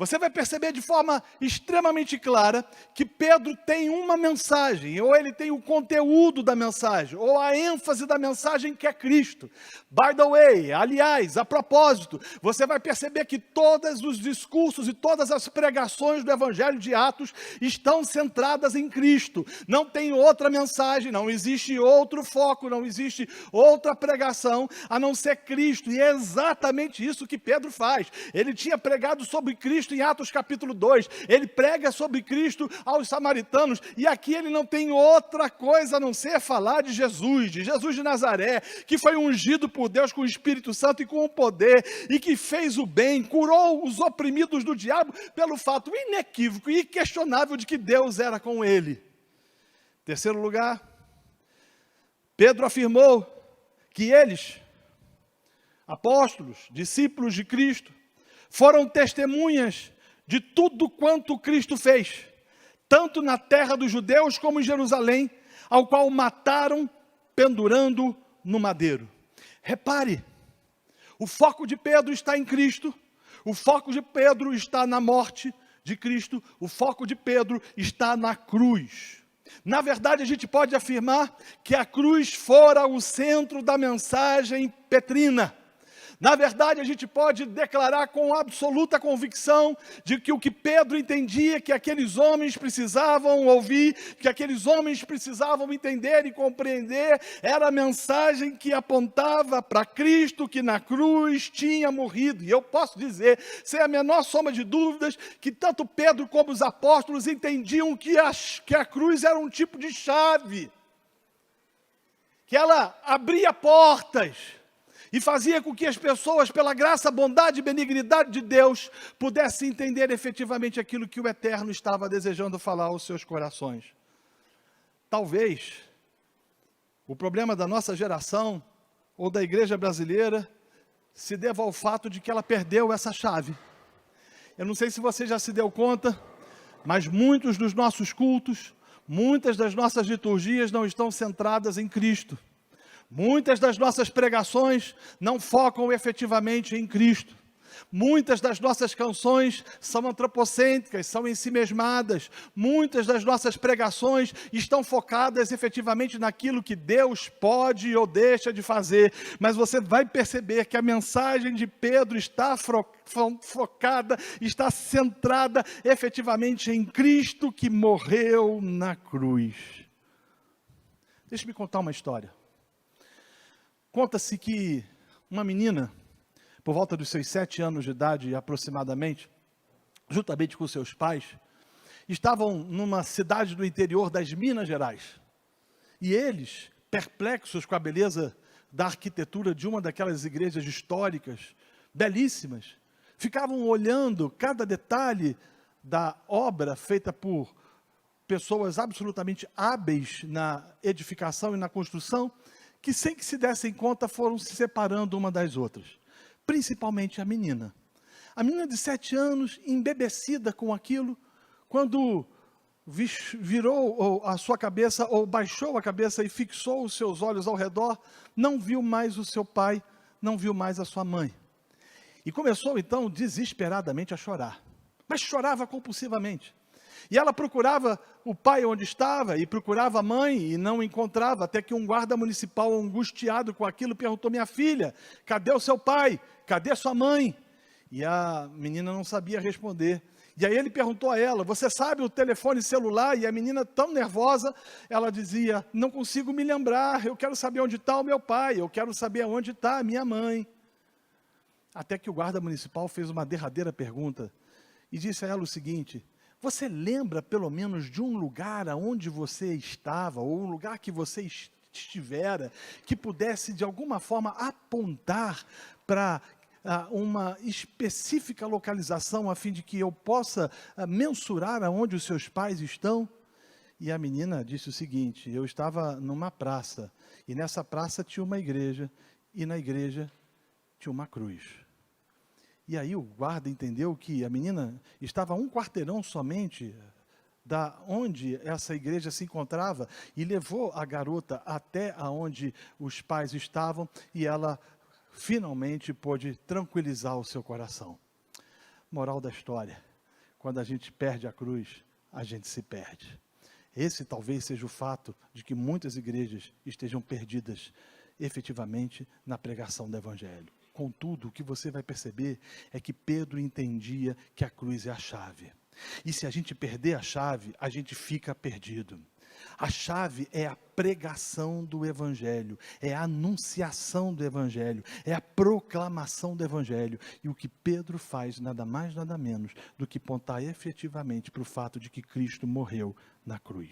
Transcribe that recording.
você vai perceber de forma extremamente clara que Pedro tem uma mensagem, ou ele tem o conteúdo da mensagem, ou a ênfase da mensagem que é Cristo. By the way, aliás, a propósito, você vai perceber que todos os discursos e todas as pregações do Evangelho de Atos estão centradas em Cristo. Não tem outra mensagem, não existe outro foco, não existe outra pregação a não ser Cristo. E é exatamente isso que Pedro faz. Ele tinha pregado sobre Cristo em Atos capítulo 2. Ele prega sobre Cristo aos samaritanos. E aqui ele não tem outra coisa a não ser falar de Jesus de Nazaré, que foi ungido por Deus com o Espírito Santo e com o poder, e que fez o bem, curou os oprimidos do diabo pelo fato inequívoco e inquestionável de que Deus era com ele. Terceiro lugar, Pedro afirmou que eles, apóstolos, discípulos de Cristo, foram testemunhas de tudo quanto Cristo fez, tanto na terra dos judeus como em Jerusalém, ao qual mataram pendurando no madeiro. Repare, o foco de Pedro está em Cristo, o foco de Pedro está na morte de Cristo, o foco de Pedro está na cruz. Na verdade, a gente pode afirmar que a cruz fora o centro da mensagem petrina. Na verdade, a gente pode declarar com absoluta convicção de que o que Pedro entendia que aqueles homens precisavam ouvir, que aqueles homens precisavam entender e compreender, era a mensagem que apontava para Cristo, que na cruz tinha morrido. E eu posso dizer, sem a menor soma de dúvidas, que tanto Pedro como os apóstolos entendiam que a cruz era um tipo de chave, que ela abria portas, e fazia com que as pessoas, pela graça, bondade e benignidade de Deus, pudessem entender efetivamente aquilo que o Eterno estava desejando falar aos seus corações. Talvez o problema da nossa geração, ou da igreja brasileira, se deva ao fato de que ela perdeu essa chave. Eu não sei se você já se deu conta, mas muitos dos nossos cultos, muitas das nossas liturgias não estão centradas em Cristo. Muitas das nossas pregações não focam efetivamente em Cristo. Muitas das nossas canções são antropocêntricas, são ensimesmadas. Muitas das nossas pregações estão focadas efetivamente naquilo que Deus pode ou deixa de fazer. Mas você vai perceber que a mensagem de Pedro está focada, está centrada efetivamente em Cristo que morreu na cruz. Deixa-me contar uma história. Conta-se que uma menina, por volta dos seus 7 anos de idade aproximadamente, juntamente com seus pais, estavam numa cidade do interior das Minas Gerais. E eles, perplexos com a beleza da arquitetura de uma daquelas igrejas históricas, belíssimas, ficavam olhando cada detalhe da obra feita por pessoas absolutamente hábeis na edificação e na construção, que sem que se dessem conta foram se separando uma das outras, principalmente a menina. A menina de 7 anos, embebecida com aquilo, quando virou a sua cabeça, ou baixou a cabeça e fixou os seus olhos ao redor, não viu mais o seu pai, não viu mais a sua mãe. E começou então desesperadamente a chorar, mas chorava compulsivamente. E ela procurava o pai onde estava, e procurava a mãe, e não encontrava, até que um guarda municipal, angustiado com aquilo, perguntou: minha filha, cadê o seu pai? Cadê sua mãe? E a menina não sabia responder. E aí ele perguntou a ela: você sabe o telefone celular? E a menina, tão nervosa, ela dizia: não consigo me lembrar, eu quero saber onde está o meu pai, eu quero saber onde está a minha mãe. Até que o guarda municipal fez uma derradeira pergunta, e disse a ela o seguinte: você lembra pelo menos de um lugar aonde você estava, ou um lugar que você estivera, que pudesse de alguma forma apontar para uma específica localização, a fim de que eu possa mensurar aonde os seus pais estão? E a menina disse o seguinte: eu estava numa praça, e nessa praça tinha uma igreja, e na igreja tinha uma cruz. E aí o guarda entendeu que a menina estava a um quarteirão somente da onde essa igreja se encontrava, e levou a garota até aonde os pais estavam, e ela finalmente pôde tranquilizar o seu coração. Moral da história: quando a gente perde a cruz, a gente se perde. Esse talvez seja o fato de que muitas igrejas estejam perdidas efetivamente na pregação do Evangelho. Contudo, o que você vai perceber é que Pedro entendia que a cruz é a chave. E se a gente perder a chave, a gente fica perdido. A chave é a pregação do Evangelho, é a anunciação do Evangelho, é a proclamação do Evangelho. E o que Pedro faz, nada mais, nada menos, do que apontar efetivamente para o fato de que Cristo morreu na cruz.